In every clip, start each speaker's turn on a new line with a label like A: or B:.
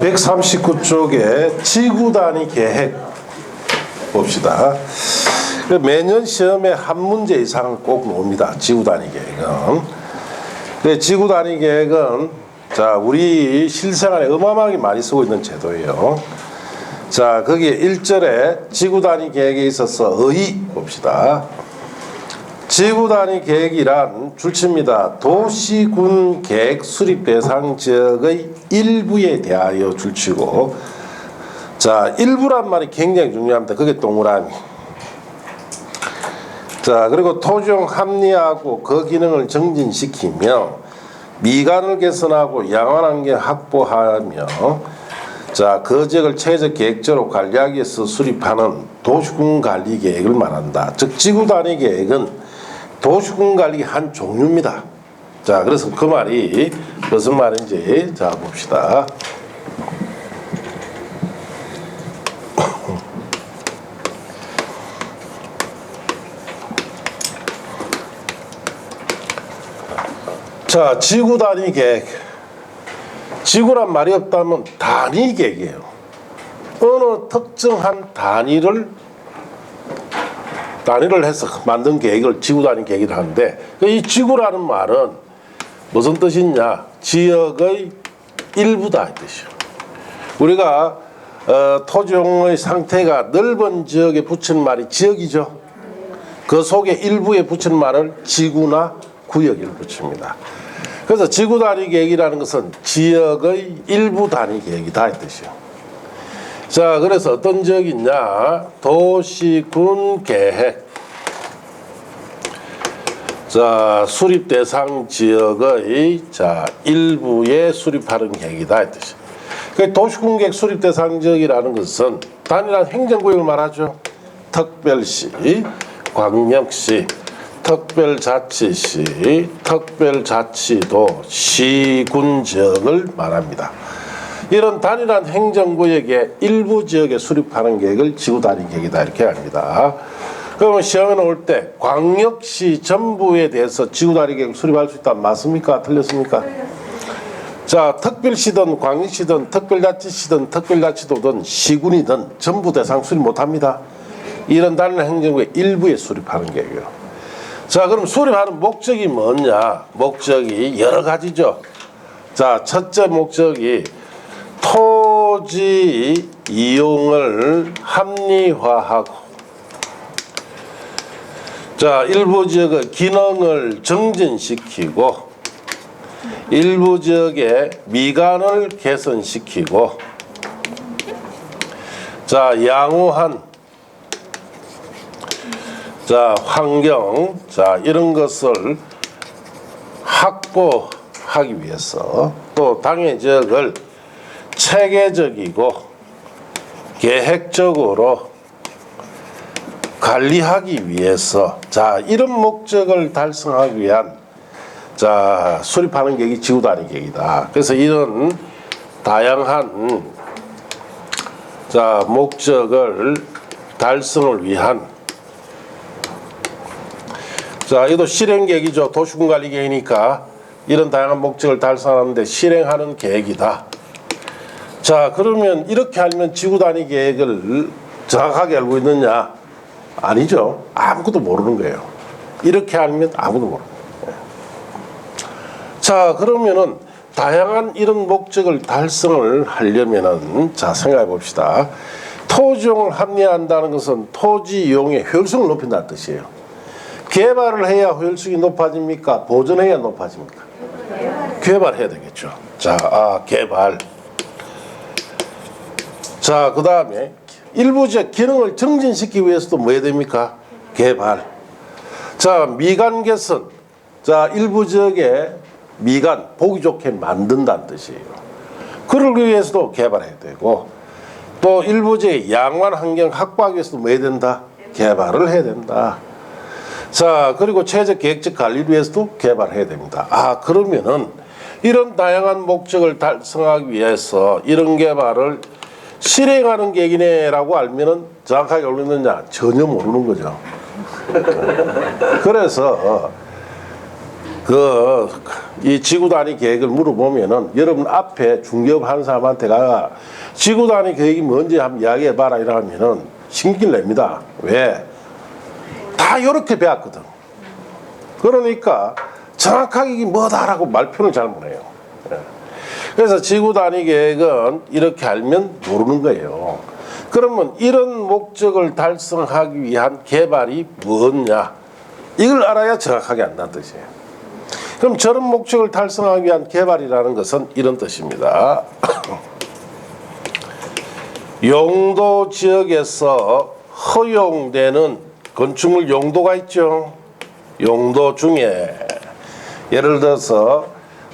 A: 139쪽에 지구 단위 계획 봅시다. 매년 시험에 한 문제 이상은 꼭 나옵니다. 지구 단위 계획은. 지구 단위 계획은 자, 우리 실생활에 어마어마하게 많이 쓰고 있는 제도예요. 자, 거기에 1절에 지구 단위 계획에 있어서 의의 봅시다. 지구 단위 계획이란 줄칩니다. 도시군 계획 수립 대상 지역의 일부에 대하여 줄치고, 자, 일부란 말이 굉장히 중요합니다. 그게 동그라미. 자, 그리고 토지용 합리화하고 그 기능을 정진시키며 미관을 개선하고 양원 환경 확보하며, 자, 그 지역을 최적 계획적으로 관리하기 위해서 수립하는 도시군 관리 계획을 말한다. 즉 지구 단위 계획은 도시군 관리 한 종류입니다. 자, 그래서 그 말이 무슨 말인지 자 봅시다. 자, 지구 단위 계획. 지구란 말이 없다면 단위 계획이에요. 어느 특정한 단위를 해서 만든 계획을 지구 단위 계획이라 하는데, 이 지구라는 말은 무슨 뜻이냐? 지역의 일부다 이 뜻이요. 우리가 토지용의 상태가 넓은 지역에 붙이는 말이 지역이죠. 그 속에 일부에 붙이는 말을 지구나 구역을 붙입니다. 그래서 지구 단위 계획이라는 것은 지역의 일부 단위 계획이다 이 뜻이요. 자, 그래서 어떤 지역이냐? 도시군 계획. 자, 수립 대상 지역의 자 일부에 수립하는 계획이다 이 뜻이. 그 도시군 계획 수립 대상 지역이라는 것은 단일한 행정구역을 말하죠. 특별시, 광역시, 특별자치시, 특별자치도, 시군 지역을 말합니다. 이런 단일한 행정구역의 일부 지역에 수립하는 계획을 지구 단위 계획이다 이렇게 합니다. 그러면 시험에 나올 때 광역시 전부에 대해서 지구 단위 계획을 수립할 수 있다 맞습니까? 틀렸습니까? 자, 특별시든 광역시든 특별자치시든 특별자치도든 시군이든 전부 대상 수립 못합니다. 이런 단일한 행정구역 일부에 수립하는 계획이에요. 자, 그럼 수립하는 목적이 뭐냐? 목적이 여러 가지죠. 자, 첫째 목적이 토지 이용을 합리화하고, 자, 일부 지역의 기능을 정진시키고, 일부 지역의 미관을 개선시키고, 자, 양호한 자 환경, 자 이런 것을 확보하기 위해서, 또 당해 지역을 체계적이고 계획적으로 관리하기 위해서, 자 이런 목적을 달성하기 위한 자 수립하는 계획이 지구 단위 계획이다. 그래서 이런 다양한 자 목적을 달성을 위한, 자 이것도 실행 계획이죠. 도시군 관리 계획이니까 이런 다양한 목적을 달성하는데 실행하는 계획이다. 자, 그러면 이렇게 알면 지구 단위 계획을 정확하게 알고 있느냐? 아니죠. 아무것도 모르는 거예요. 이렇게 알면 아무도 모르는 거예요. 자, 그러면은 다양한 이런 목적을 달성을 하려면은, 자 생각해 봅시다. 토지용을 합리화한다는 것은 토지 이용의 효율성을 높인다는 뜻이에요. 개발을 해야 효율성이 높아집니까? 보존해야 높아집니까? 개발해야 되겠죠. 자, 개발. 자, 그 다음에 일부 지역 기능을 정진시키기 위해서도 뭐 해야 됩니까? 개발. 자, 미관 개선. 자, 일부 지역의 미관 보기 좋게 만든다는 뜻이에요. 그러기 위해서도 개발해야 되고, 또 일부 지역의 양원 환경 확보하기 위해서도 뭐 해야 된다? 개발을 해야 된다. 자, 그리고 최적 계획적 관리를 위해서도 개발해야 됩니다. 아, 그러면은 이런 다양한 목적을 달성하기 위해서 이런 개발을 실행하는 계획이네라고 알면은 정확하게 모르느냐? 전혀 모르는 거죠. 그래서 이 지구 단위 계획을 물어보면은 여러분 앞에 중개업 하는 사람한테가 지구 단위 계획이 뭔지 한번 이야기해 봐라 이러면은 신기를 냅니다. 왜? 다 이렇게 배웠거든. 그러니까 정확하게 이게 뭐다라고 말표를 잘 못해요. 그래서 지구 단위 계획은 이렇게 알면 모르는 거예요. 그러면 이런 목적을 달성하기 위한 개발이 뭐냐? 이걸 알아야 정확하게 안다는 뜻이에요. 그럼 저런 목적을 달성하기 위한 개발이라는 것은 이런 뜻입니다. 용도 지역에서 허용되는 건축물 용도가 있죠. 용도 중에 예를 들어서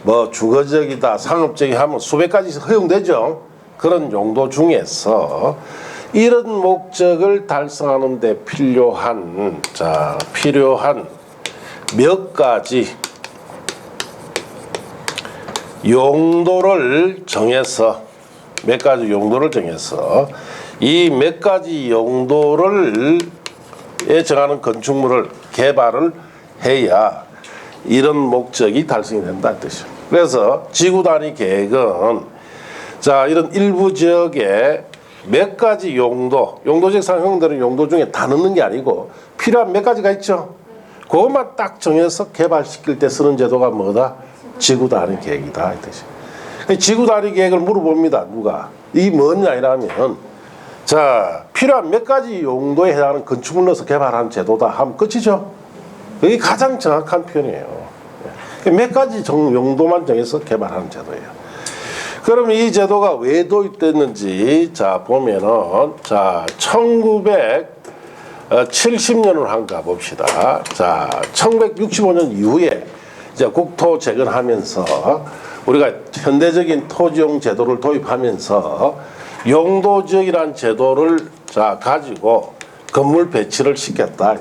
A: 뭐 주거지역이다, 상업지역이 하면 수백 가지 허용되죠. 그런 용도 중에서 이런 목적을 달성하는 데 필요한 몇 가지 용도를 정해서 이 몇 가지 용도를 정하는 건축물을 개발을 해야 이런 목적이 달성이 된다는 뜻이죠. 그래서 지구 단위 계획은 이런 일부 지역에 몇 가지 용도적 상형되는 용도 중에 다 넣는 게 아니고 필요한 몇 가지가 있죠. 그것만 딱 정해서 개발시킬 때 쓰는 제도가 뭐다? 지구 단위 계획이다 이 뜻이에요. 지구 단위 계획을 물어봅니다. 누가? 이게 뭐냐 이러면 필요한 몇 가지 용도에 해당하는 건축물 넣어서 개발하는 제도다 하면 끝이죠. 그게 가장 정확한 표현이에요. 몇 가지 용도만 정해서 개발하는 제도예요. 그럼 이 제도가 왜 도입됐는지 보면은 1970년으로 한가 봅시다. 1965년 이후에 이제 국토 재건하면서 우리가 현대적인 토지용 제도를 도입하면서 용도지역이라는 제도를 가지고 건물 배치를 시켰다.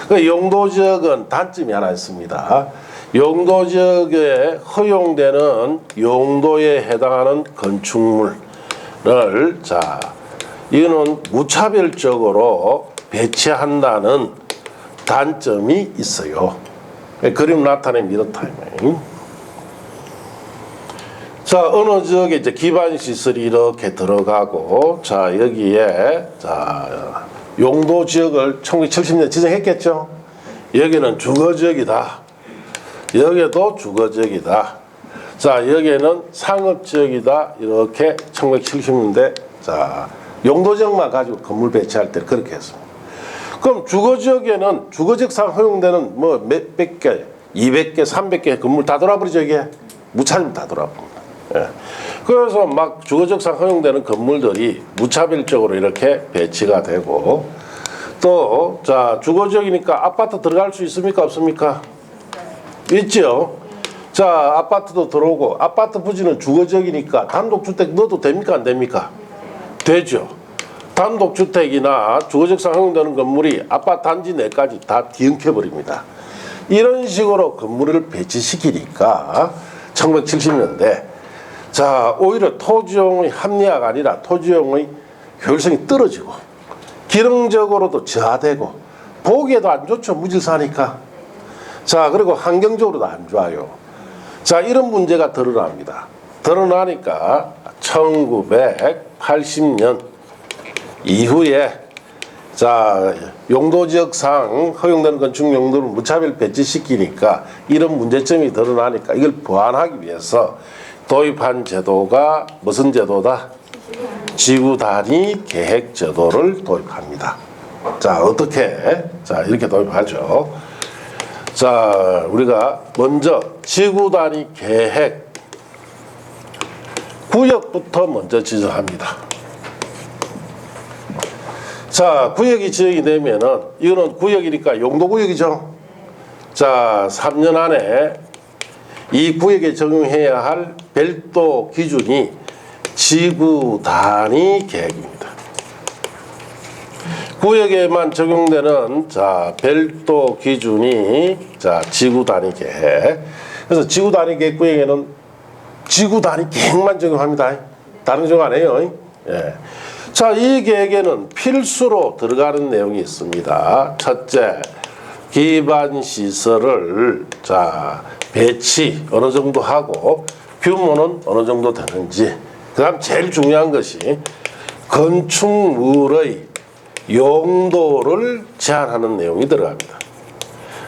A: 그 용도지역은 단점이 하나 있습니다. 용도지역에 허용되는 용도에 해당하는 건축물을 이거는 무차별적으로 배치한다는 단점이 있어요. 그림 나타내면 이렇다. 어느 지역에 이제 기반 시설이 이렇게 들어가고 여기에 용도 지역을 1970년 지정했겠죠. 여기는 주거 지역이다. 여기도 주거 지역이다. 여기는 상업 지역이다. 이렇게 1970년대 용도 지역만 가지고 건물 배치할 때 그렇게 했습니다. 그럼 주거 지역에는 주거 지역상 허용되는 뭐 몇백 개, 200개, 300개 건물 다 돌아버리죠. 이게 무차별 다 돌아버립니다. 그래서 막 주거지역상 허용되는 건물들이 무차별적으로 이렇게 배치가 되고 또 주거지역이니까 아파트 들어갈 수 있습니까 없습니까? 있죠. 아파트도 들어오고 아파트 부지는 주거지역이니까 단독주택 넣어도 됩니까 안 됩니까? 되죠. 단독주택이나 주거지역상 허용되는 건물이 아파트 단지 내까지 다 뒤엉켜버립니다. 이런 식으로 건물을 배치시키니까 1970년대 오히려 토지용의 합리화가 아니라 토지용의 효율성이 떨어지고 기능적으로도 저하되고 보기에도 안 좋죠. 무질서하니까. 그리고 환경적으로도 안 좋아요. 이런 문제가 드러납니다. 드러나니까 1980년 이후에 용도지역상 허용되는 건축 용도를 무차별 배치시키니까 이런 문제점이 드러나니까 이걸 보완하기 위해서 도입한 제도가 무슨 제도다? 지구 단위 계획 제도를 도입합니다. 어떻게? 이렇게 도입하죠. 우리가 먼저 지구 단위 계획 구역부터 먼저 지정합니다. 구역이 지정이 되면은 이거는 구역이니까 용도구역이죠. 3년 안에 이 구역에 적용해야 할 별도 기준이 지구 단위 계획입니다. 구역에만 적용되는 별도 기준이 지구 단위 계획. 그래서 지구 단위 계획 구역에는 지구 단위 계획만 적용합니다. 다른 적용 안 해요. 이 계획에는 필수로 들어가는 내용이 있습니다. 첫째, 기반 시설을 배치 어느 정도 하고 규모는 어느 정도 되는지, 그 다음 제일 중요한 것이 건축물의 용도를 제한하는 내용이 들어갑니다.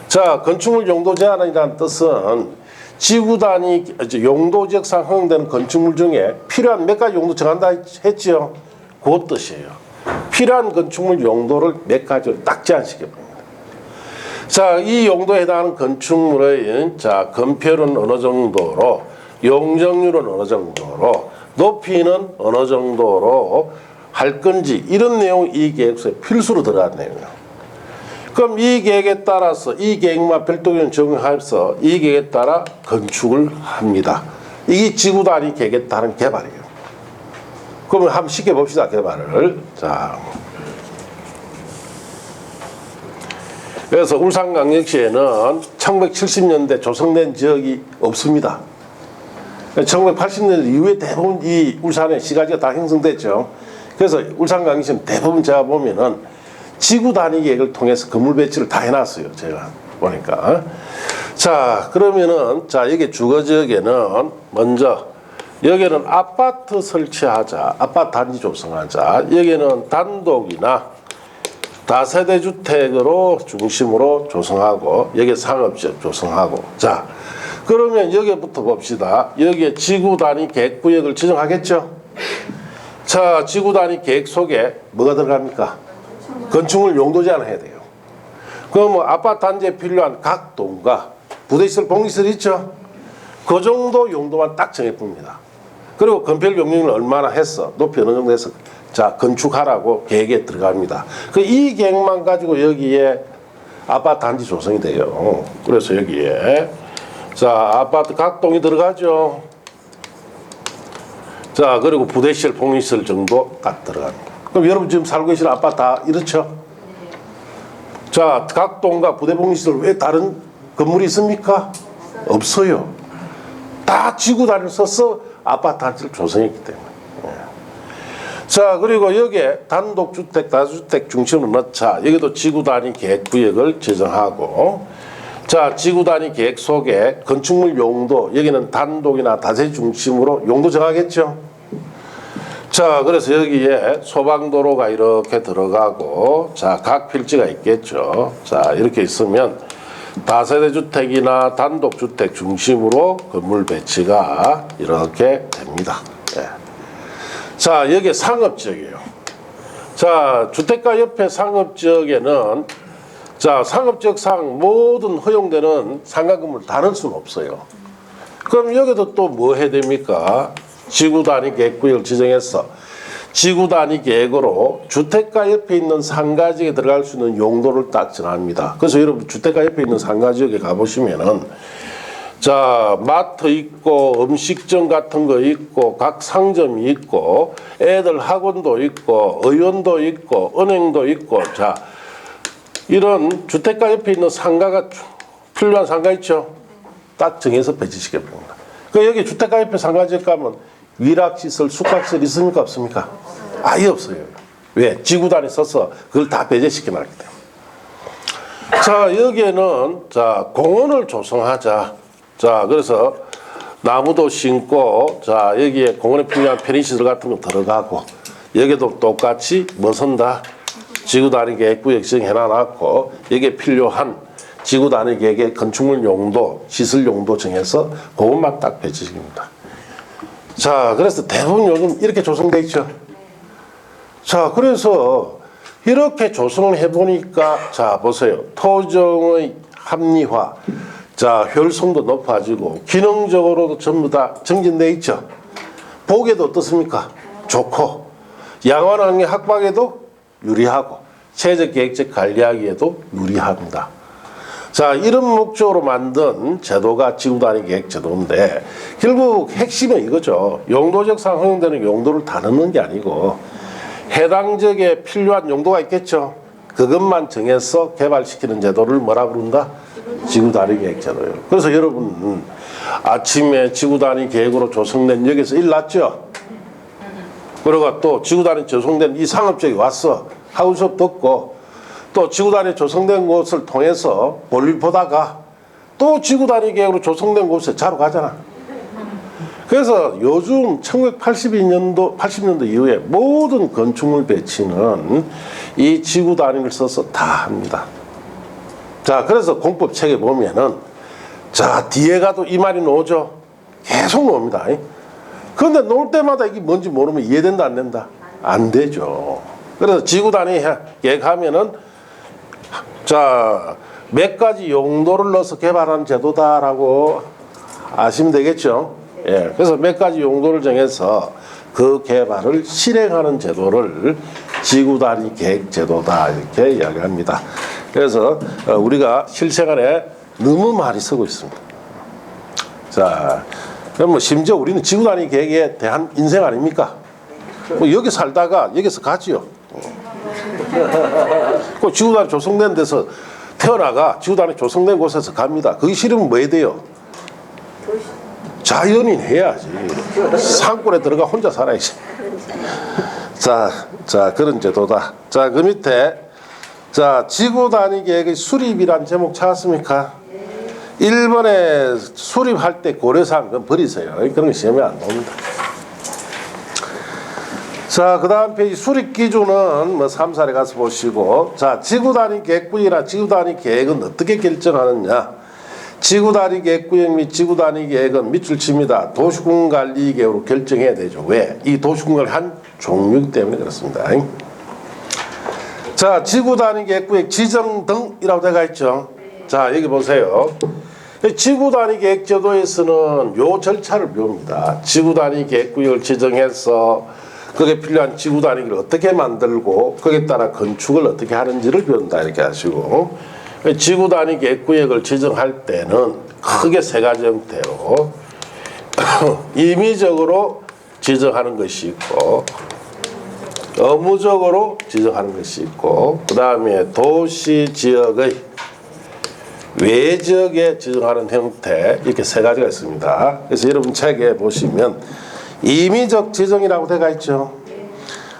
A: 자, 건축물 용도 제한이라는 뜻은 지구 단위 용도지역상 허용되는 건축물 중에 필요한 몇 가지 용도 정한다 했지요. 그 뜻이에요. 필요한 건축물 용도를 몇 가지로 딱 제한시켜 봅니다. 자, 이 용도에 해당하는 건축물의 자, 건폐율은 어느 정도로, 용적률은 어느 정도로, 높이는 어느 정도로 할 건지, 이런 내용이 이 계획서에 필수로 들어간 내용이에요. 그럼 이 계획에 따라서 이 계획만 별도기준 적용해서 이 계획에 따라 건축을 합니다. 이게 지구 단위 계획에 따른 개발이에요. 그러면 한번 쉽게 봅시다, 개발을. 자, 그래서 울산광역시에는 1970년대 조성된 지역이 없습니다. 1980년대 이후에 대부분 이 울산에 시가지가 다 형성됐죠. 그래서 울산광역시는 대부분 제가 보면은 지구 단위 계획을 통해서 건물 배치를 다 해놨어요. 제가 보니까. 자, 그러면은 자, 여기 주거 지역에는 먼저 여기는 아파트 설치하자, 아파트 단지 조성하자. 여기는 단독이나 다세대 주택으로 중심으로 조성하고, 여기 상업지역 조성하고. 자, 그러면 여기부터 봅시다. 여기에 지구 단위 계획 구역을 지정하겠죠. 자, 지구 단위 계획 속에 뭐가 들어갑니까? 건축물 용도 제한을 해야 돼요. 그럼 뭐 아파트 단지에 필요한 각 동과 부대시설, 공시설 있죠. 그 정도 용도만 딱 정해봅니다. 그리고 건폐율 용적률 얼마나 했어, 높이 어느 정도 해서 자, 건축하라고 계획에 들어갑니다. 그 이 계획만 가지고 여기에 아파트 단지 조성이 돼요. 그래서 여기에 자, 아파트 각 동이 들어가죠. 자, 그리고 부대시설, 공시설 정도 딱 들어갑니다. 그럼 여러분 지금 살고 계시는 아파트 다 이렇죠? 자, 각 동과 부대 공시설 왜 다른 건물이 있습니까? 없어요. 다 지구 단위를 써서 아파트 단지를 조성했기 때문에. 자, 그리고 여기에 단독주택, 다주택 중심으로 넣자. 여기도 지구 단위 계획 구역을 지정하고, 자, 지구 단위 계획 속에 건축물 용도, 여기는 단독이나 다세 중심으로 용도 정하겠죠. 자, 그래서 여기에 소방도로가 이렇게 들어가고, 자, 각 필지가 있겠죠. 자, 이렇게 있으면 다세대 주택이나 단독주택 중심으로 건물 배치가 이렇게 됩니다. 네. 자, 여기 상업지역이에요. 자, 주택가 옆에 상업지역에는 자, 상업지역상 모든 허용되는 상가 건물 다 넣을 수는 없어요. 그럼 여기도 또 뭐 해야 됩니까? 지구 단위 계획구역을 지정해서 지구 단위 계획으로 주택가 옆에 있는 상가지역에 들어갈 수 있는 용도를 딱 정합니다. 그래서 여러분 주택가 옆에 있는 상가지역에 가보시면은 자, 마트 있고 음식점 같은 거 있고 각 상점이 있고 애들 학원도 있고 의원도 있고 은행도 있고, 자, 이런 주택가 옆에 있는 상가가 필요한 상가 있죠. 딱 정해서 배치시켜 봅니다. 그 여기 주택가 옆에 상가지역 가면 위락시설, 숙박시설 있습니까? 없습니까? 아예 없어요. 왜? 지구 단위 써서 그걸 다 배제시켜 놨기 때문에. 자, 여기에는 자, 공원을 조성하자. 자, 그래서 나무도 심고, 자, 여기에 공원에 필요한 편의시설 같은 거 들어가고, 여기도 똑같이 뭐 선다? 지구 단위 계획구역 지정해놔놨고, 여기에 필요한 지구 단위 계획의 건축물 용도, 시설 용도 정해서 그것만 딱 배치시킵니다. 자, 그래서 대부분 요즘 이렇게 조성돼 있죠. 자, 그래서 이렇게 조성을 해보니까, 자, 보세요. 토종의 합리화, 자, 효율성도 높아지고, 기능적으로도 전부 다 정진돼 있죠. 보기에도 어떻습니까? 좋고, 양환환경 확보에도 유리하고, 체적 계획적 관리하기에도 유리합니다. 자, 이런 목적으로 만든 제도가 지구 단위 계획 제도인데, 결국 핵심은 이거죠. 용도적상 허용되는 용도를 다 넣는 게 아니고 해당 지역에 필요한 용도가 있겠죠. 그것만 정해서 개발시키는 제도를 뭐라 부른다? 지구 단위 계획 제도예요. 그래서 여러분 아침에 지구 단위 계획으로 조성된 여기서 일 났죠. 그리고 또 지구 단위 조성된 이 상업지역에 왔어. 하우 수업 듣고 또 지구 단위 조성된 곳을 통해서 볼일 보다가 또 지구 단위 계획으로 조성된 곳에 자로 가잖아. 그래서 요즘 1982년도 이후에 모든 건축물 배치는 이 지구 단위를 써서 다 합니다. 자, 그래서 공법 책에 보면은 자, 뒤에 가도 이 말이 나오죠. 계속 나옵니다. 그런데 놓을 때마다 이게 뭔지 모르면 이해된다 안 된다? 안 되죠. 그래서 지구 단위 계획하면은 자, 몇 가지 용도를 넣어서 개발한 제도다라고 아시면 되겠죠. 예, 그래서 몇 가지 용도를 정해서 그 개발을 실행하는 제도를 지구 단위 계획 제도다 이렇게 이야기합니다. 그래서 우리가 실생활에 너무 많이 쓰고 있습니다. 자, 그럼 뭐 심지어 우리는 지구 단위 계획에 대한 인생 아닙니까? 뭐 여기 살다가 여기서 가지요. 그 지구 단위 조성된 데서 태어나가 지구 단위 조성된 곳에서 갑니다. 그게 싫으면 뭐 해야 돼요? 자연인 해야지. 산골에 들어가 혼자 살아야지. 자, 그런 제도다. 자, 그 밑에 자, 지구 단위 계획의 수립이란 제목 찾았습니까? 1번에 수립할 때 고려사항 그건 버리세요. 그런 거 시험에 안 나옵니다. 자, 그 다음 페이지 수립 기준은 뭐 3살에 가서 보시고, 자, 지구 단위 계획구역이나 지구 단위 계획은 어떻게 결정하느냐? 지구 단위 계획구역 및 지구 단위 계획은 밑줄 칩니다. 도시군 관리 계획으로 결정해야 되죠. 왜? 이 도시군 관리 한 종류이기 때문에 그렇습니다. 자, 지구 단위 계획구역 지정 등이라고 되어 있죠. 자, 여기 보세요. 지구 단위 계획 제도에서는 요 절차를 배웁니다. 지구 단위 계획구역을 지정해서 그게 필요한 지구 단위를 어떻게 만들고 거기에 따라 건축을 어떻게 하는지를 배운다 이렇게 하시고, 지구 단위 계획구역을 지정할 때는 크게 세 가지 형태로 임의적으로 지정하는 것이 있고 의무적으로 지정하는 것이 있고 그 다음에 도시 지역의 외지역에 지정하는 형태 이렇게 세 가지가 있습니다. 그래서 여러분 책에 보시면 임의적 지정이라고 되어 있죠.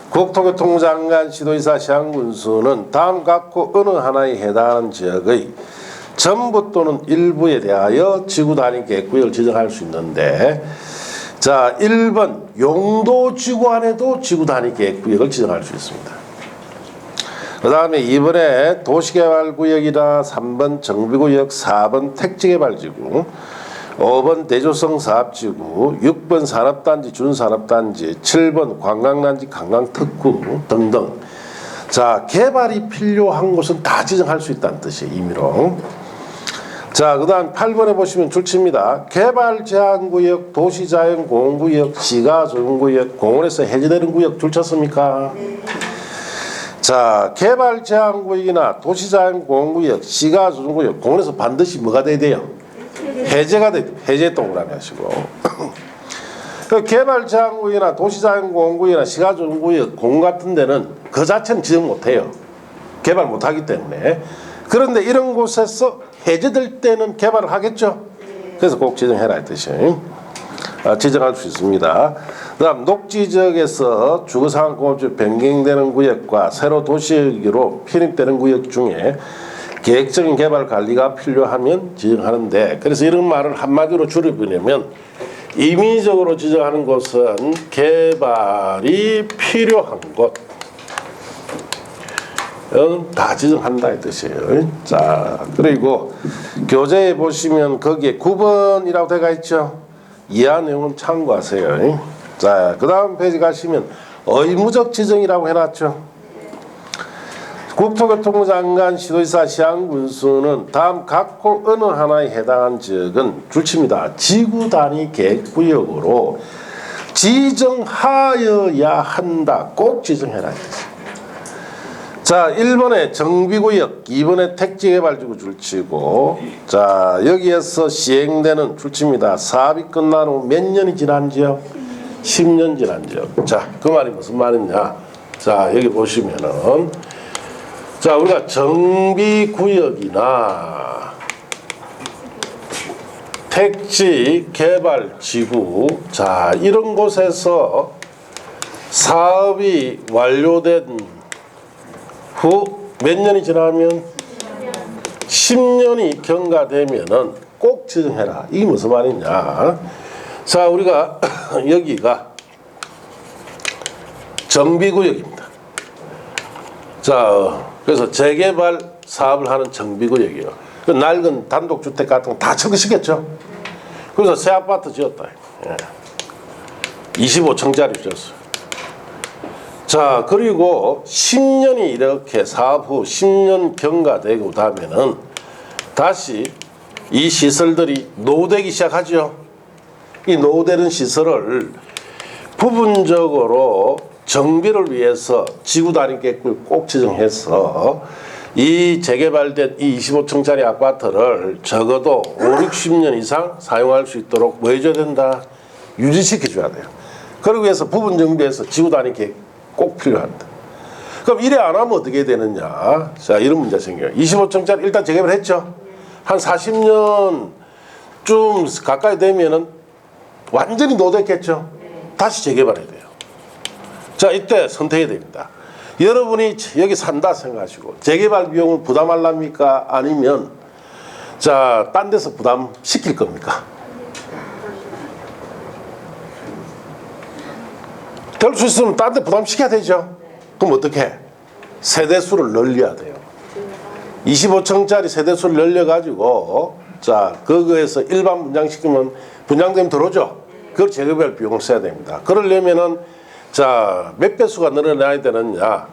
A: 국토교통부 장관, 시도지사, 시장군수는 다음 각호 어느 하나에 해당하는 지역의 전부 또는 일부에 대하여 지구 단위 계획구역을 지정할 수 있는데, 자, 1번 용도지구 안에도 지구 단위 계획구역을 지정할 수 있습니다. 그 다음에 2번에 도시개발구역이나 3번 정비구역, 4번 택지개발지구, 5번 대조성 사업지구, 6번 산업단지, 준산업단지, 7번 관광단지, 관광특구 등등. 자, 개발이 필요한 곳은 다 지정할 수 있다는 뜻이에요, 임의로. 자, 그 다음 8번에 보시면 줄칩니다. 개발제한구역, 도시자연공원구역, 시가조정구역, 공원에서 해제되는 구역 줄쳤습니까? 자, 개발제한구역이나 도시자연공원구역, 시가조정구역, 공원에서 반드시 뭐가 돼야 돼요? 해제가 돼. 해제 동그라미 하시고. 개발제한구역이나 도시자연공원구역이나 시가조정구역, 공원 같은 데는 그 자체는 지정 못해요. 개발 못하기 때문에. 그런데 이런 곳에서 해제될 때는 개발을 하겠죠. 그래서 꼭 지정해라 이 뜻이에요. 지정할 수 있습니다. 그 다음 녹지지역에서 주거상업공업지로 변경되는 구역과 새로 도시계획으로 편입되는 구역 중에 계획적인 개발 관리가 필요하면 지정하는데, 그래서 이런 말을 한마디로 줄여보려면 임의적으로 지정하는 곳은 개발이 필요한 곳 다 지정한다 이 뜻이에요. 자, 그리고 교재에 보시면 거기에 9번이라고 되어 있죠. 이하 내용은 참고하세요. 자, 그 다음 페이지 가시면 의무적 지정이라고 해놨죠. 국토교통부 장관, 시도지사, 시장군수는 다음 각호 어느 하나에 해당한 지역은 줄칩니다. 지구 단위 계획구역으로 지정하여야 한다. 꼭 지정해라. 자, 1번에 정비구역, 2번에 택지개발지구 줄치고, 자, 여기에서 시행되는 줄칩니다. 사업이 끝난 후 몇 년이 지난지요? 10년 지난지요. 자, 그 말이 무슨 말이냐? 자, 여기 보시면은, 자, 우리가 정비구역이나 택지개발지구, 자, 이런 곳에서 사업이 완료된 후 몇 년이 지나면 10년이 경과되면은 꼭 지정해라. 이게 무슨 말이냐. 자, 우리가 여기가 정비구역입니다. 자, 그래서 재개발 사업을 하는 정비구역이에요. 그 낡은 단독주택 같은 거 다 철거시켰죠. 그래서 새 아파트 지었다. 25층짜리 지었어요. 자, 그리고 10년이 이렇게 사업 후 10년 경과되고 나면은 다시 이 시설들이 노후되기 시작하죠. 이 노후되는 시설을 부분적으로 정비를 위해서 지구 단위 계획을 꼭 지정해서 이 재개발된 이 25층짜리 아파트를 적어도 5, 60년 이상 사용할 수 있도록 뭐 해줘야 된다? 유지시켜줘야 돼요. 그러기 위해서 부분 정비해서 지구 단위 계획 꼭 필요합니다. 그럼 이래 안 하면 어떻게 되느냐? 자, 이런 문제 생겨요. 25층짜리 일단 재개발 했죠? 한 40년 좀 가까이 되면은 완전히 노후됐겠죠? 다시 재개발해야 돼요. 자, 이때 선택해야 됩니다. 여러분이 여기 산다 생각하시고 재개발 비용을 부담하랍니까? 아니면 자, 딴 데서 부담시킬 겁니까? 될 수 있으면 딴 데 부담시켜야 되죠. 그럼 어떻게 해? 세대수를 늘려야 돼요. 25층짜리 세대수를 늘려가지고 자, 그거에서 일반 분양시키면 분양되면 들어오죠. 그걸 재개발 비용을 써야 됩니다. 그러려면은 자, 몇 배수가 늘어나야 되느냐?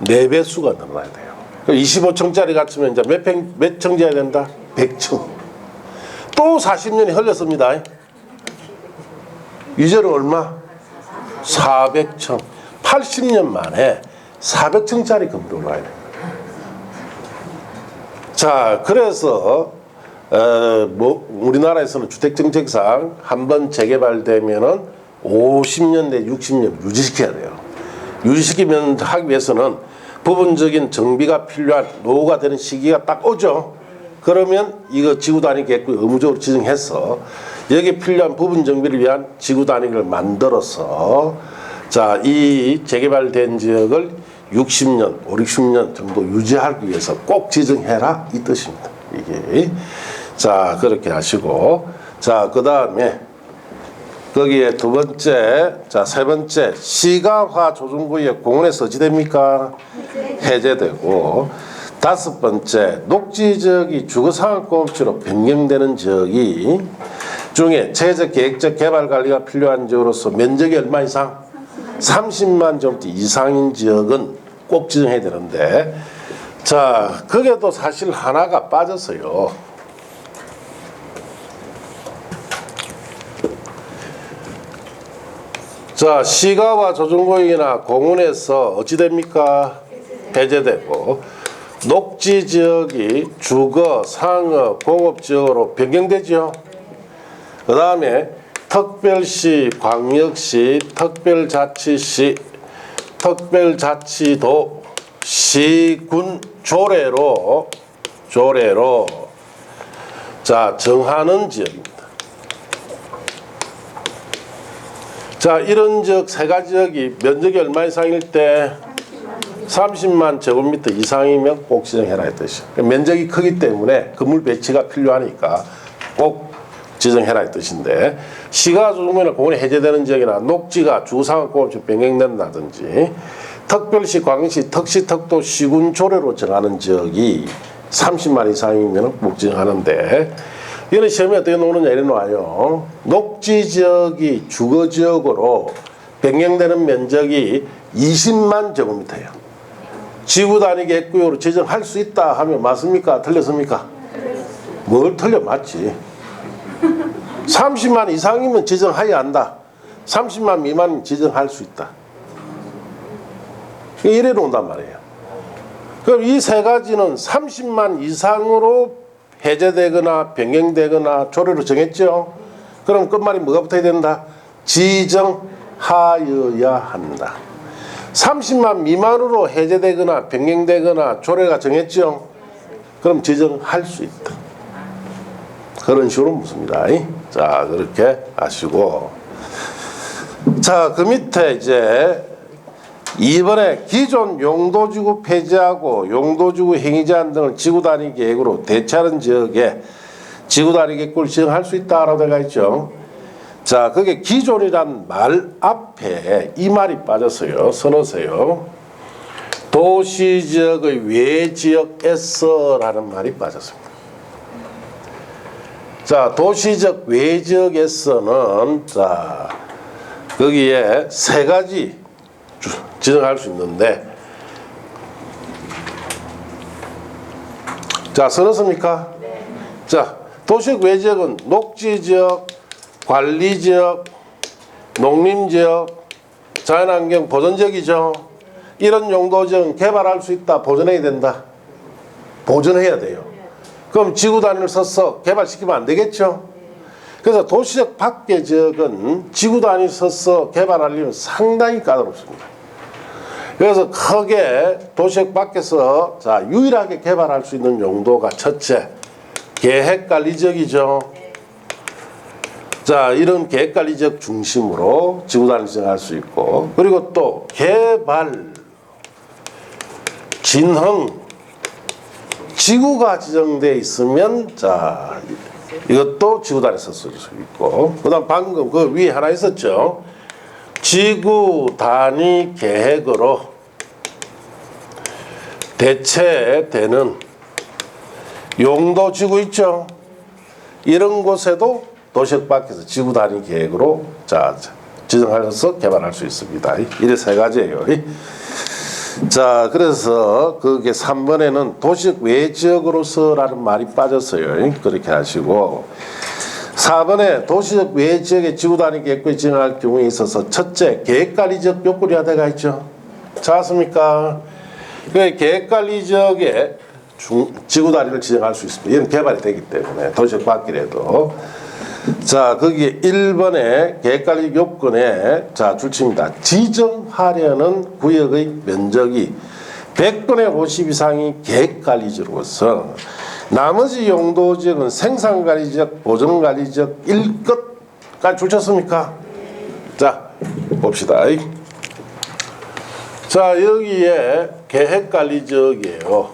A: 4배수가 늘어나야 돼요. 25층짜리 같으면 이제 몇 층 지어야 된다? 100층. 또 40년이 흘렀습니다. 이제는 얼마? 400층. 80년 만에 400층짜리 건물로 와야 돼요. 자, 그래서 우리나라에서는 주택정책상 한번 재개발되면은 50년 내 60년 유지시켜야 돼요. 유지시키면 하기 위해서는 부분적인 정비가 필요한 노후가 되는 시기가 딱 오죠. 그러면 이거 지구 단위 계획을 의무적으로 지정해서 여기에 필요한 부분 정비를 위한 지구 단위를 만들어서 자, 이 재개발된 지역을 60년, 5, 60년 정도 유지하기 위해서 꼭 지정해라 이 뜻입니다. 이게 자, 그렇게 하시고 자, 그 다음에 거기에 두 번째, 자, 세 번째, 시가화 조정구역 공원에서 어찌 됩니까? 해제되고, 다섯 번째, 녹지 지역이 주거상업공업지로 변경되는 지역이 중에 체적 계획적 개발 관리가 필요한 지역으로서 면적이 얼마 이상? 30만 제곱미터 이상인 지역은 꼭 지정해야 되는데, 자, 거기에도 사실 하나가 빠졌어요. 자, 시가와 조정구역이나 공원에서 어찌 됩니까? 해제되고, 녹지 지역이 주거, 상업, 공업지역으로 변경되죠. 그 다음에 특별시, 광역시, 특별자치시, 특별자치도, 시군 조례로 자, 정하는 지역입니다. 자, 이런 지역 세 가지 지역이 면적이 얼마 이상일 때 30만 제곱미터 이상이면 꼭 지정해라 이 뜻이에요. 면적이 크기 때문에 건물 배치가 필요하니까 꼭 지정해라 이 뜻인데, 시가 조정구역이나 공원이 해제되는 지역이나 녹지가 주상업공업지 변경된다든지 특별시, 광역시, 특시, 특도, 시군 조례로 정하는 지역이 30만 이상이면 꼭 지정하는데, 이거는 시험에 어떻게 나오느냐 이래 나와요. 녹지 지역이 주거 지역으로 변경되는 면적이 20만 제곱미터예요. 지구 단위 계획구역으로 지정할 수 있다 하면 맞습니까? 틀렸습니까? 뭘 틀려? 맞지. 30만 이상이면 지정해야 한다. 30만 미만이면 지정할 수 있다. 이래 놓는단 말이에요. 그럼 이 세 가지는 30만 이상으로 해제되거나 변경되거나 조례로 정했죠. 그럼 끝말이 뭐가 붙어야 된다? 지정하여야 한다. 30만 미만으로 해제되거나 변경되거나 조례가 정했죠. 그럼 지정할 수 있다. 그런 식으로 묻습니다. 자, 그렇게 하시고, 자, 그 밑에 이제 이번에 기존 용도지구 폐지하고 용도지구 행위 제한 등을 지구 단위 계획으로 대체하는 지역에 지구 단위 계획을 지정할 수 있다라고 되어 있죠. 자, 그게 기존이란 말 앞에 이 말이 빠졌어요. 써놓으세요. 도시지역의 외지역에서라는 말이 빠졌습니다. 자, 도시적 외지역에서는 자, 거기에 세 가지 지정할 수 있는데, 자, 써놨습니까? 네. 자, 도시적 외지역은 녹지지역, 관리지역, 농림지역, 자연환경 보존지역이죠. 이런 용도지역은 개발할 수 있다, 보존해야 된다. 보존해야 돼요. 그럼 지구 단위를 써서 개발시키면 안 되겠죠. 그래서 도시적 밖의 지역은 지구 단위 써서 개발하려면 상당히 까다롭습니다. 그래서 크게 도시적 밖에서 자, 유일하게 개발할 수 있는 용도가 첫째, 계획관리지역이죠. 자, 이런 계획관리지역 중심으로 지구 단위 지정할 수 있고, 그리고 또 개발, 진흥, 지구가 지정되어 있으면 자, 이것도 지구 단위에서 쓸 수 있고, 그 다음 방금 그 위에 하나 있었죠. 지구 단위 계획으로 대체되는 용도 지구 있죠. 이런 곳에도 도시역 밖에서 지구 단위 계획으로 자, 지정하여서 개발할 수 있습니다. 이래 세 가지예요. 자, 그래서 그게 3번에는 도시적 외지역으로서라는 말이 빠졌어요. 그렇게 하시고, 4번에 도시적 외지역의 지구 단위 계획을 지정할 경우에 있어서 첫째, 계획관리지역 요건이 하나가 있죠. 찾았습니까? 그 계획관리지역에 지구 단위를 지정할 수 있습니다. 이런 개발이 되기 때문에 도시적 밖이라도. 자, 거기에 1번에 계획관리 요건에 자, 줄칩니다. 지정하려는 구역의 면적이 100분의 50 이상이 계획관리지역으로서 나머지 용도지역은 생산관리지역, 보존관리지역일 것까지 줄쳤습니까? 자, 봅시다. 자, 여기에 계획관리지역이에요.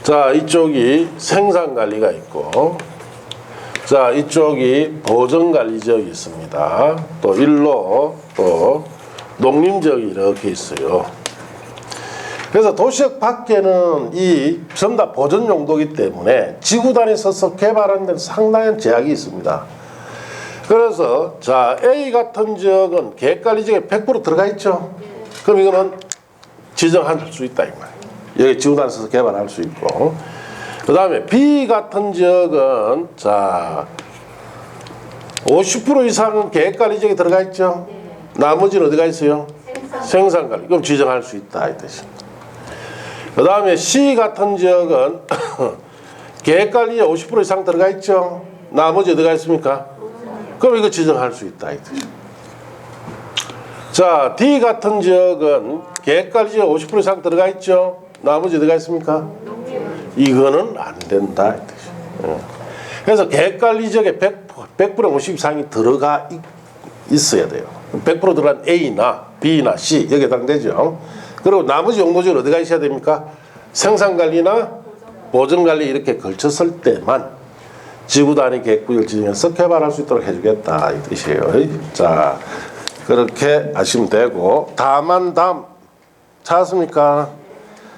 A: 자, 이쪽이 생산관리가 있고, 자, 이쪽이 보존관리지역이 있습니다. 또 일로 또 농림지역이 이렇게 있어요. 그래서 도시역 밖에는 이 전부 다 보존 용도이기 때문에 지구 단위 써서 개발하는 데는 상당한 제약이 있습니다. 그래서 자, A 같은 지역은 계획관리지역에 100% 들어가 있죠. 그럼 이거는 지정할 수 있다 이 말이에요. 여기 지구 단위 써서 개발할 수 있고, 그 다음에 B 같은 지역은 자, 50% 이상은 계획관리지역에 들어가 있죠. 나머지는 어디가 있어요? 생산관리. 그럼 지정할 수 있다 이 뜻입니다. 그 다음에 C 같은 지역은 계획관리에 50% 이상 들어가 있죠. 나머지 어디가 있습니까? 그럼 이거 지정할 수 있다 이 뜻입니다. 자, D 같은 지역은 계획관리에 50% 이상 들어가 있죠. 나머지 어디가 있습니까? 이거는 안 된다 이 뜻입니다. 그래서 계획관리지역에 100% 50 이상이 들어가 있어야 돼요. 100% 들어간 A나 B나 C 여기에 해당되죠. 그리고 나머지 용도지역은 어디가 있어야 됩니까? 생산관리나 보존관리 이렇게 걸쳤을 때만 지구 단위 계획구역을 지정해서 개발할 수 있도록 해주겠다 이 뜻이에요. 자, 그렇게 하시면 되고, 다음 찾았습니까?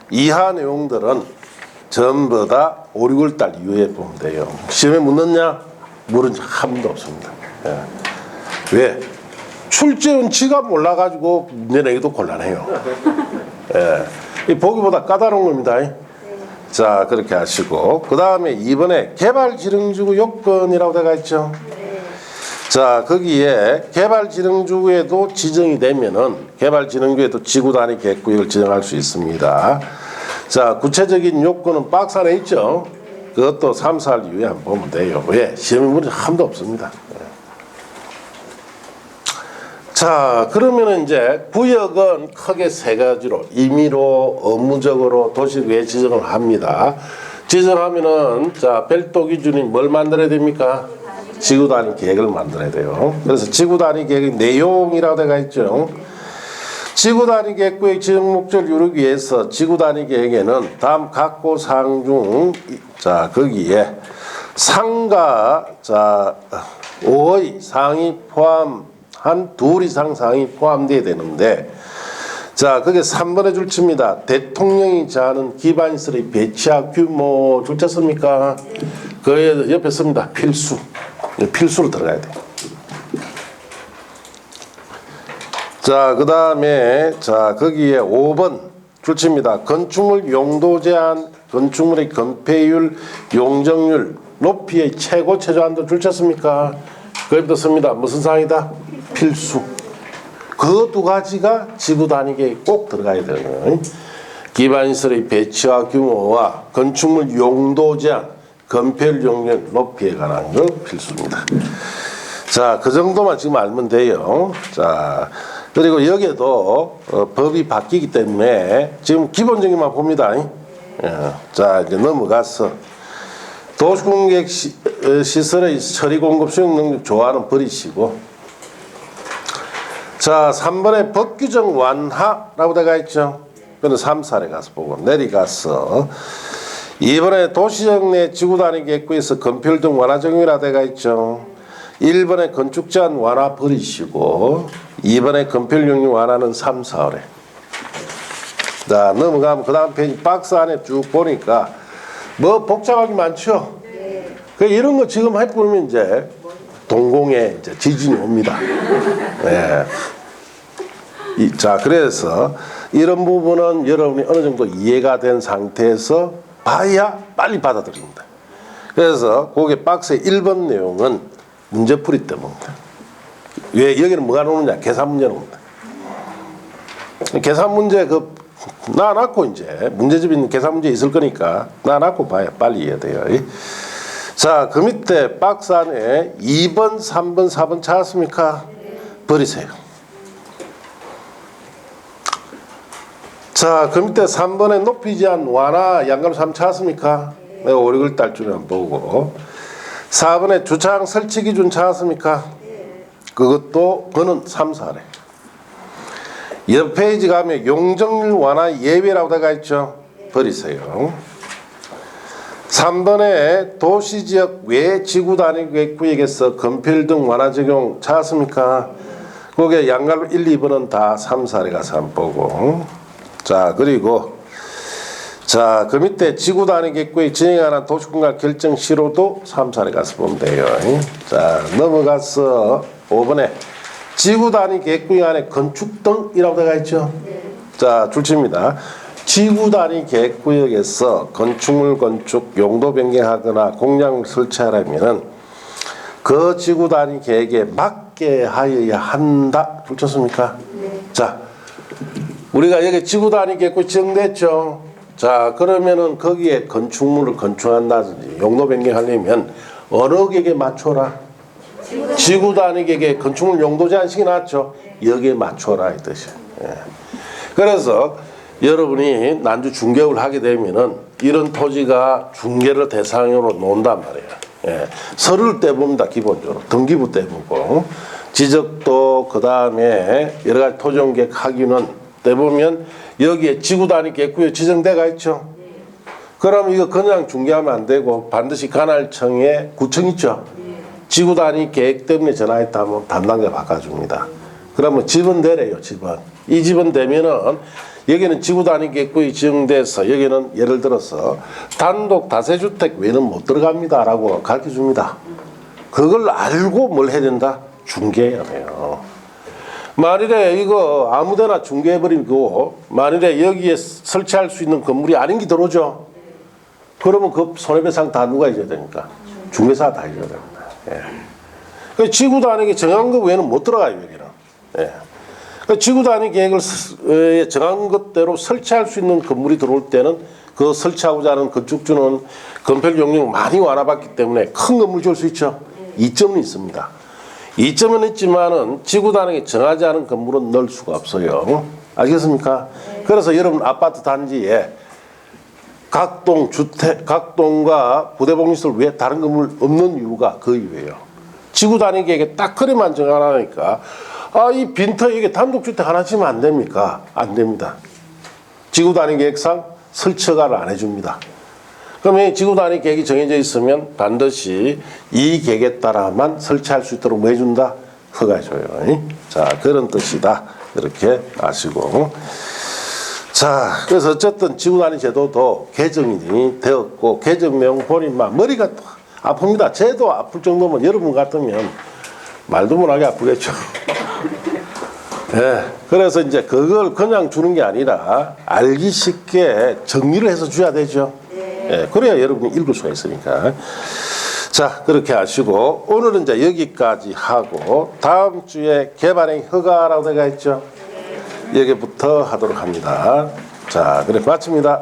A: 이하 내용들은 전부 다 5, 6월달 이후에 보면 돼요. 시험에 묻느냐? 물은 한 번도 없습니다. 예. 왜? 출제원 지가 몰라가지고 문제 내기도 곤란해요. 예. 이 보기보다 까다로운 겁니다. 자, 그렇게 하시고, 그 다음에 이번에 개발지정지구 요건이라고 되어 있죠. 자, 거기에 개발지정지구에도 지정이 되면은 개발지정지구에도 지구 단위 계획구역을 지정할 수 있습니다. 자, 구체적인 요건은 박스 안에 있죠. 그것도 3, 4일 이후에 한번 보면 돼요. 왜? 시험에 문제 한 번도 없습니다. 자, 그러면 이제 구역은 크게 세 가지로 임의로, 업무적으로, 도시 외 지정을 합니다. 지정하면은 자, 별도 기준이 뭘 만들어야 됩니까? 지구 단위 계획을 만들어야 돼요. 그래서 지구 단위 계획의 내용이라고 되어 있죠. 지구 단위 계획구의 지정 목적을 이루기 위해서 지구 단위 계획에는 다음 각고 사항 중 거기에 상가 5의 사항이 포함한 2 이상 사항이 포함되어야 되는데 그게 3번에 줄칩니다. 대통령이 제하는 기반시설의 배치와 규모 줄쳤습니까? 그 옆에 씁니다. 필수로 들어가야 돼요. 그 다음에 거기에 5번 줄칩니다. 건축물 용도 제한, 건축물의 건폐율, 용적률, 높이의 최고 최저한도 줄쳤습니까? 거기부터 씁니다. 무슨 사항이다? 필수. 그 2가지가 지구 단위계획에 꼭 들어가야 돼요. 기반시설의 배치와 규모와 건축물 용도 제한, 건폐율, 용적률, 높이에 관한 거 필수입니다. 그 정도만 지금 알면 돼요. 그리고 여기에도 법이 바뀌기 때문에 지금 기본적인만 봅니다. 이제 넘어가서 도시공객 시설의 처리 공급 수용 능력 조화는 버리시고 3번에 법규정 완화라고 되어 있죠. 그는 3, 4에 가서 보고 내려가서 2번에 도시정 내 지구 단위 계획구에서 건폐율 등 완화 적용이라 되어 있죠. 1번에 건축 제한 완화 버리시고 2번에 건폐율 용역 완화는 3, 4월에. 넘어가면 그 다음 페이지 박스 안에 쭉 보니까 뭐 복잡하기 많죠. 이런 거 지금 해보면 이제 동공에 이제 지진이 옵니다. 그래서 이런 부분은 여러분이 어느 정도 이해가 된 상태에서 봐야 빨리 받아들입니다. 그래서 거기 박스의 1번 내용은 문제풀이 때문입니다. 왜 여기는 뭐가 나오느냐? 계산 문제 나옵니다. 계산 문제 놔놓고 이제 문제집에 있는 계산 문제 있을 거니까 놔놓고 봐야 빨리 이해돼요. 그 밑에 박스 안에 2번, 3번, 4번 찾았습니까? 버리세요. 그 밑에 3번에 높이 제한 완화 양감 3 찾았습니까? 내가 오류글 딸 줄은 보고 4번에 주차장 설치 기준 찾았습니까? 그거는 3, 4래. 옆 페이지 가면 용적률 완화 예외라고 되어 있죠. 버리세요. 3번에 도시지역 외 지구 단위 계획구역에서 건폐율 등 완화 적용 찾았습니까? 거기에 양갈로 1, 2번은 다 3, 4래 가서 한번 보고 그리고 그 밑에 지구 단위 계획구역 진행에 관한 도시공간 결정 시로도 3, 4래 가서 보면 돼요. 넘어가서 5번에 지구 단위 계획구역 안에 건축 등이라고 되어 있죠. 줄칩니다. 지구 단위 계획구역에서 건축물 건축 용도 변경하거나 공약을 설치하려면은 그 지구 단위 계획에 맞게 하여야 한다. 줄쳤습니까? 우리가 여기 지구 단위 계획구역 지정됐죠. 그러면은 거기에 건축물을 건축한다든지 용도 변경하려면 어느 계획에 맞춰라? 지구 단위 계획에 건축물 용도 제한식이 나왔죠. 여기에 맞춰라 이 뜻이에요. 그래서 여러분이 난주 중개업을 하게 되면은 이런 토지가 중개를 대상으로 놓는단 말이에요. 서류를 떼봅니다. 기본적으로 등기부 떼보고 지적도 그 다음에 여러 가지 토지용 계획 하기는 떼보면 여기에 지구 단위 계획구역 지정대가 있죠. 그럼 이거 그냥 중개하면 안 되고 반드시 관할청에 구청 있죠. 지구 단위 계획 때문에 전화했다 하면 담당자 바꿔줍니다. 그러면 집은 되래요. 집은. 이 집은 되면은 여기는 지구 단위 계획구역이 지정돼서 여기는 예를 들어서 단독 다세주택 외에는 못 들어갑니다 라고 가르쳐줍니다. 그걸 알고 뭘 해야 된다? 중개해야 돼요. 만일에 이거 아무데나 중개해버리고 만일에 여기에 설치할 수 있는 건물이 아닌 게 들어오죠. 그러면 그 손해배상 다 누가 해줘야 되니까? 중개사가 다 해줘야 됩니다. 그 지구 단위 정한 것 외에는 못 들어가요 여기는. 그 지구 단위 계획을 정한 것대로 설치할 수 있는 건물이 들어올 때는 그 설치하고자 하는 건축주는 건폐율 용역 많이 완화받기 때문에 큰 건물 지을 수 있죠. 이점은 있습니다. 이점은 있지만은 지구 단위에 정하지 않은 건물은 넣을 수가 없어요. 알겠습니까? 그래서 여러분 아파트 단지에 각동 주택, 각동과 부대복리시설 외에 다른 건물 없는 이유가 그 이유예요. 지구 단위 계획에 딱 그래만 정하니까 이 빈터 이게 단독주택 하나 지으면 안 됩니까? 안 됩니다. 지구단위 계획상 설치 허가를 안 해줍니다. 그러면 지구단위 계획이 정해져 있으면 반드시 이 계획에 따라만 설치할 수 있도록 뭐 해준다? 허가해줘요. 자, 그런 뜻이다. 이렇게 아시고. 자, 그래서 어쨌든 지구단위 제도도 개정이 되었고, 개정 내용 보니 막 머리가 아픕니다. 제도 아플 정도면 여러분 같으면 말도 못하게 아프겠죠. 예, 그래서 이제 그걸 그냥 주는 게 아니라 알기 쉽게 정리를 해서 줘야 되죠. 예, 그래야 여러분이 읽을 수가 있으니까. 자, 그렇게 하시고 오늘은 이제 여기까지 하고 다음 주에 개발행 허가라고 내가 했죠. 여기부터 하도록 합니다. 자, 그래 마칩니다.